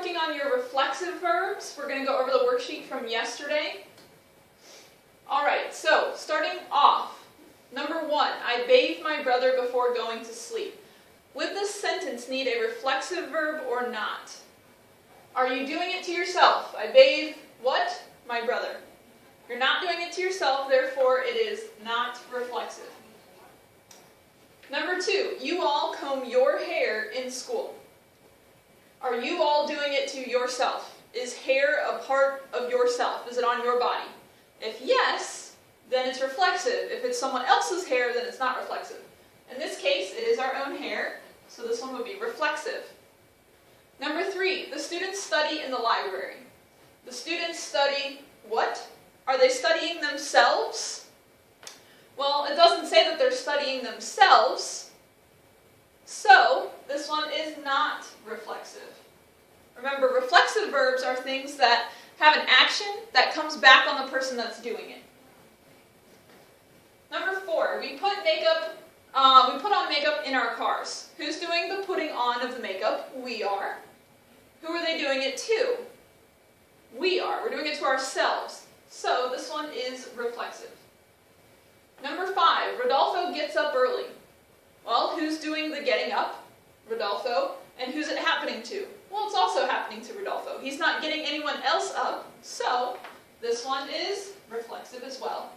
working on your reflexive verbs. We're going to go over the worksheet from yesterday. Alright, so starting off, number 1, I bathe my brother before going to sleep. Would this sentence need a reflexive verb or not? Are you doing it to yourself? I bathe what? My brother. You're not doing it to yourself, therefore it is not reflexive. Number 2, you all comb your hair in school. Are you all doing it to yourself? Is hair a part of yourself? Is it on your body? If yes, then it's reflexive. If it's someone else's hair, then it's not reflexive. In this case, it is our own hair, so this one would be reflexive. Number 3, the students study in the library. The students study what? Are they studying themselves? Well, it doesn't say that they're studying themselves, so this one is not reflexive. Remember, reflexive verbs are things that have an action that comes back on the person that's doing it. Number 4, we put on makeup in our cars. Who's doing the putting on of the makeup? We are. Who are they doing it to? We are. We're doing it to ourselves. So this one is reflexive. Number 5, Rodolfo gets up early. Well, who's doing the getting up? Rodolfo. And who's it happening to? Well, it's also happening to Rodolfo. He's not getting anyone else up, so this one is reflexive as well.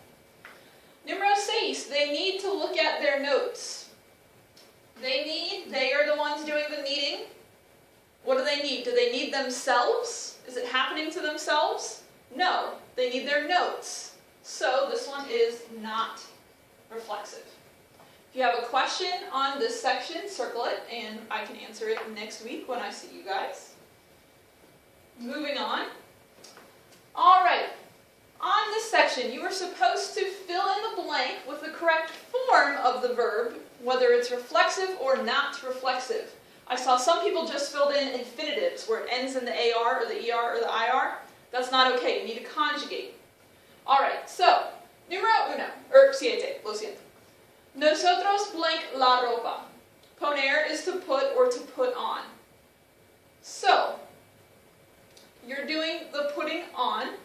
Numero 6, they need to look at their notes. They are the ones doing the needing. What do they need? Do they need themselves? Is it happening to themselves? No, they need their notes. So this one is not reflexive. If you have a question on this section, circle it, and I can answer it next week when I see you guys. Moving on. Alright, on this section, you are supposed to fill in the blank with the correct form of the verb, whether it's reflexive or not reflexive. I saw some people just filled in infinitives, where it ends in the AR or the ER or the IR. That's not okay. You need to conjugate. Alright, so, numero 7, lo siento. Nosotros blank la ropa. Poner is to put or to put on. So, you're doing the putting on.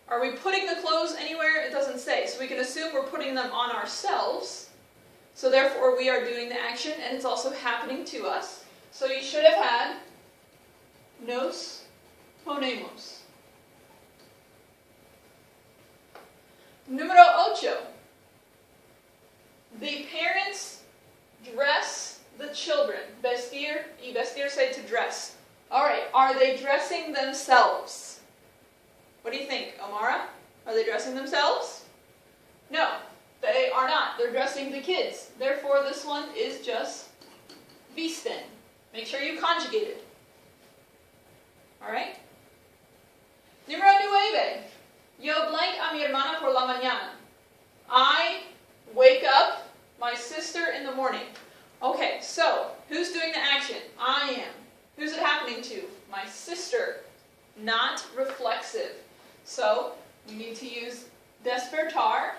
Are we putting the clothes anywhere? It doesn't say. So we can assume we're putting them on ourselves. So therefore we are doing the action and it's also happening to us. So you should have had nos ponemos. Número 8. The parents dress the children. Vestir y vestir say to dress. Alright, are they dressing themselves? What do you think, Omara? Are they dressing themselves? No, they are not. They're dressing the kids. Therefore, this one is just visten. Make sure you conjugate it. Alright? Número 9. Yo blank a mi hermana por la mañana. I wake up my sister in the morning. Okay, so, who's doing the action? I am. Who's it happening to? My sister. Not reflexive. So, we need to use despertar,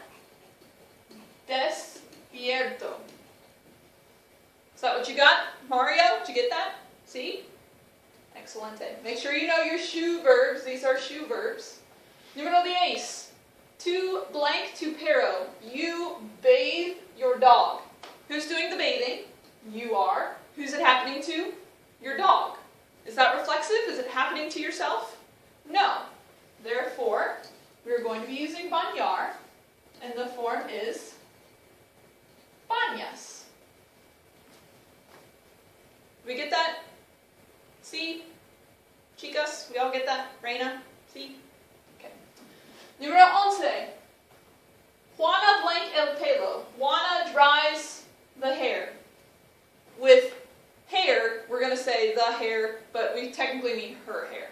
despierto. Is that what you got? Mario, did you get that? See? Excelente. Make sure you know your shoe verbs. These are shoe verbs. Número 10. To blank to pero. You bathe your dog. Who's doing the bathing? You are. Who's it happening to? Your dog. Is that reflexive? Is it happening to yourself? No. Therefore, we're going to be using bañar, and the form is bañas. We get that? See? Chicas, we all get that? Reina? See? Okay. Número 11. Juana blank el pelo. Juana dries the hair. With hair, we're going to say the hair, but we technically mean her hair.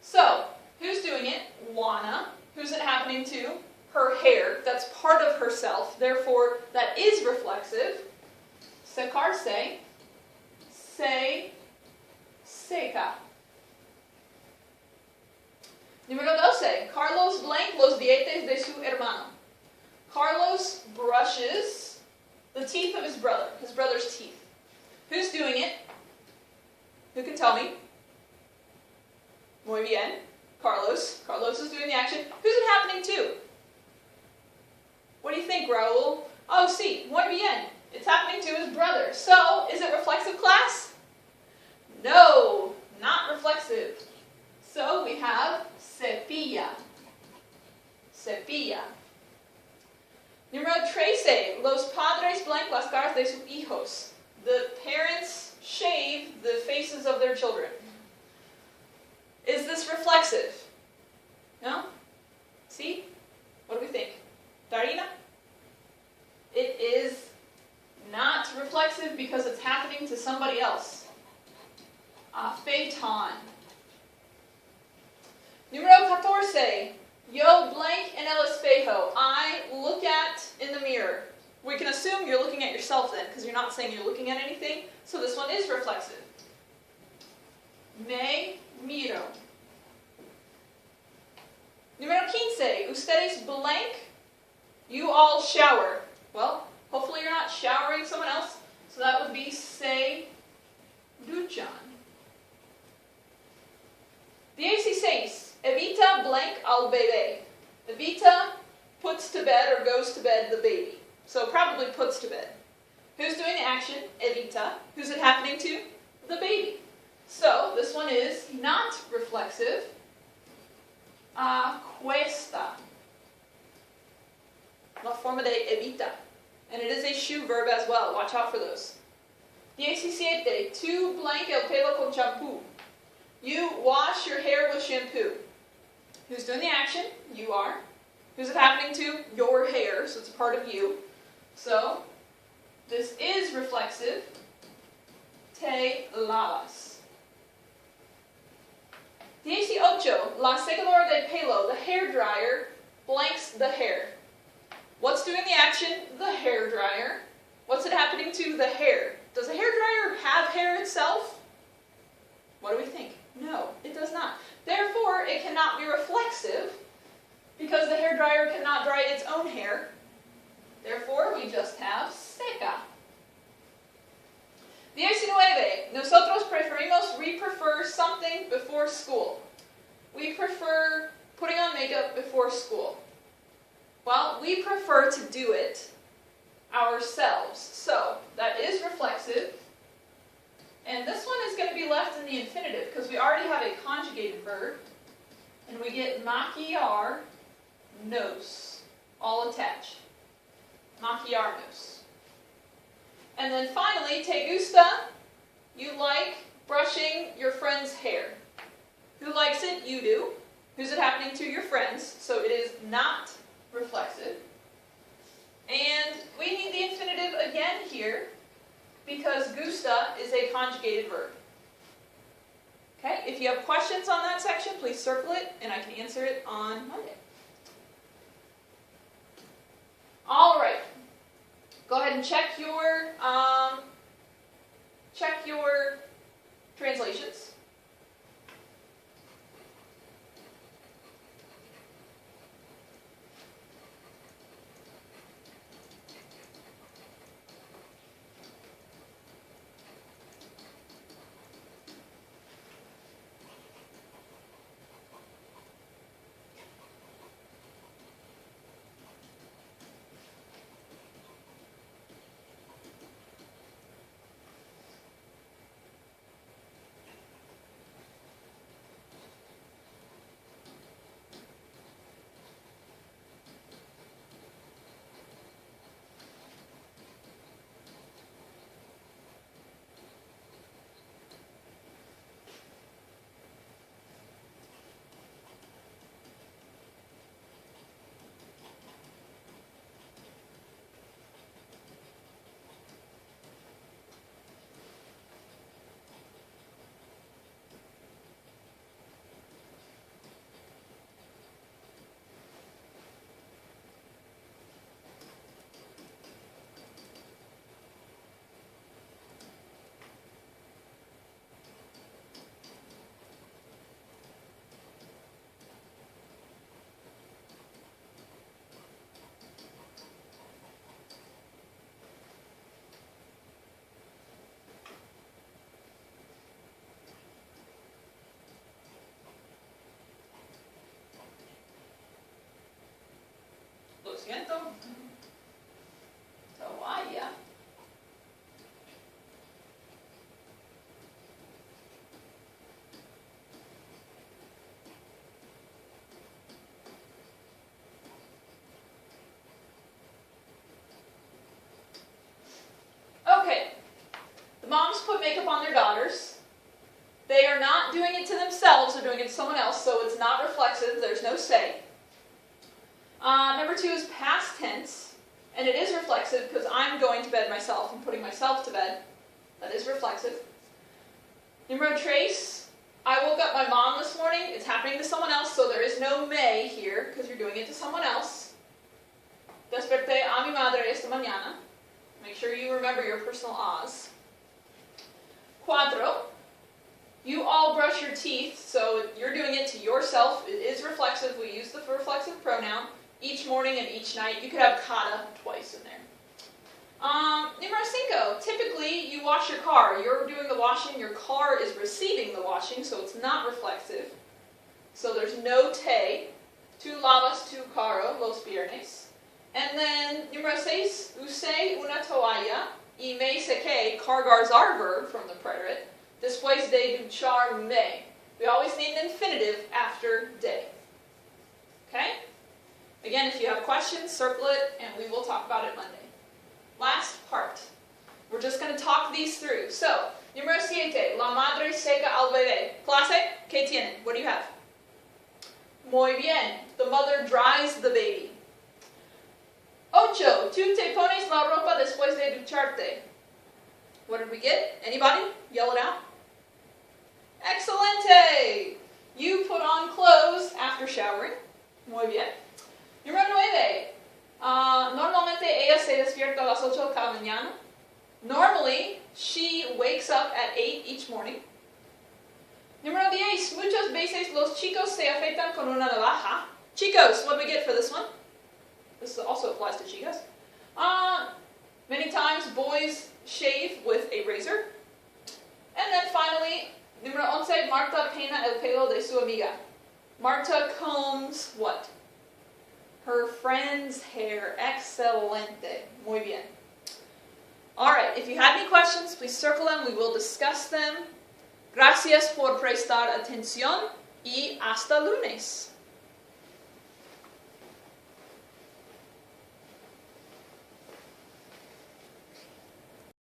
So, who's doing it? Juana. Who's it happening to? Her hair. That's part of herself. Therefore, that is reflexive. Secarse. Se seca. Número 12. Carlos blank los dientes de su hermano. Carlos brushes the teeth of his brother's teeth. Who's doing it? Who can tell me? Muy bien. Carlos. Carlos is doing the action. Who's it happening to? What do you think, Raul? Oh, sí. Muy bien. It's happening to his brother. So, is it reflexive, class? No, not reflexive. So, we have cepilla. Cepilla. Número 13. Los padres blanquean las caras de sus hijos. The parents shave the faces of their children. Is this reflexive? No? See? What do we think? Darina? It is not reflexive because it's happening to somebody else. Afeitan. Número 14. Yo blank en el espejo. I look at in the mirror. We can assume you're looking at yourself then, because you're not saying you're looking at anything. So this one is reflexive. Me miro. Número 15. Ustedes blank. You all shower. Well, hopefully you're not showering someone else. So that would be se duchan. 16. Evita blank al bebé. Evita puts to bed or goes to bed the baby. So probably puts to bed. Who's doing the action? Evita. Who's it happening to? The baby. So this one is not reflexive. Cuesta. La forma de evita. And it is a shoe verb as well. Watch out for those. 17. Tu blank el pelo con champú. You wash your hair with shampoo. Who's doing the action? You are. Who's it happening to? Your hair, so it's a part of you. So, this is reflexive. Te lavas. 18. La secadora de pelo. The hair dryer blanks the hair. What's doing the action? The hair dryer. What's it happening to? The hair. Does a hair dryer have hair itself? What do we think? No, it does not. Therefore, it cannot be reflexive because the hair dryer cannot dry its own hair. Therefore, we just have seca. 19. Nosotros preferimos, we prefer something before school. We prefer putting on makeup before school. Well, we prefer to do it ourselves. So, that is reflexive. And this one is going to be left in the infinitive because we already have a conjugated verb. And we get maquillar nos, all attached. Maquillarnos. And then finally, te gusta, you like brushing your friend's hair. Who likes it? You do. Who's it happening to? Your friends. So it is not reflexive. And we need the infinitive again here because gusta is a conjugated verb. Okay, if you have questions on that section, please circle it and I can answer it on Monday. All right. Go ahead and check your translations. daughters. They are not doing it to themselves, they're doing it to someone else, so it's not reflexive, there's no say. Number 2 is past tense, and it is reflexive because I'm going to bed myself and putting myself to bed. That is reflexive. Numero 3, I woke up my mom this morning. It's happening to someone else, so there is no me here because you're doing it to someone else. Desperté a mi madre esta mañana. Make sure you remember your personal ahs. 4, you all brush your teeth, so you're doing it to yourself. It is reflexive. We use the reflexive pronoun each morning and each night. You could have cada twice in there. Numero 5, typically you wash your car. You're doing the washing, your car is receiving the washing, so it's not reflexive. So there's no te. Tu lavas tu carro los viernes. And then, numero 6, usé una toalla y me sequé. Cargars are verb from the preterite. Después de ducharme. We always need an infinitive after de. Okay? Again, if you have questions, circle it, and we will talk about it Monday. Last part. We're just going to talk these through. So, numero 7, la madre seca al bebé. Clase, ¿qué tienen? What do you have? Muy bien. The mother dries the baby. 8, tú te pones la ropa después de ducharte. What did we get? Anybody? Yell it out. Excelente! You put on clothes after showering. Muy bien. Número 9. Normalmente ella se despierta a las 8 cada mañana. Normally, she wakes up at 8 each morning. Número 10. Muchas veces los chicos se afeitan con una navaja. Chicos, what do we get for this one? This also applies to chicas. Many times boys shave with a razor. And then finally, número 11, Marta peina el pelo de su amiga. Marta combs what? Her friend's hair. Excelente. Muy bien. Alright, if you have any questions, please circle them. We will discuss them. Gracias por prestar atención y hasta lunes.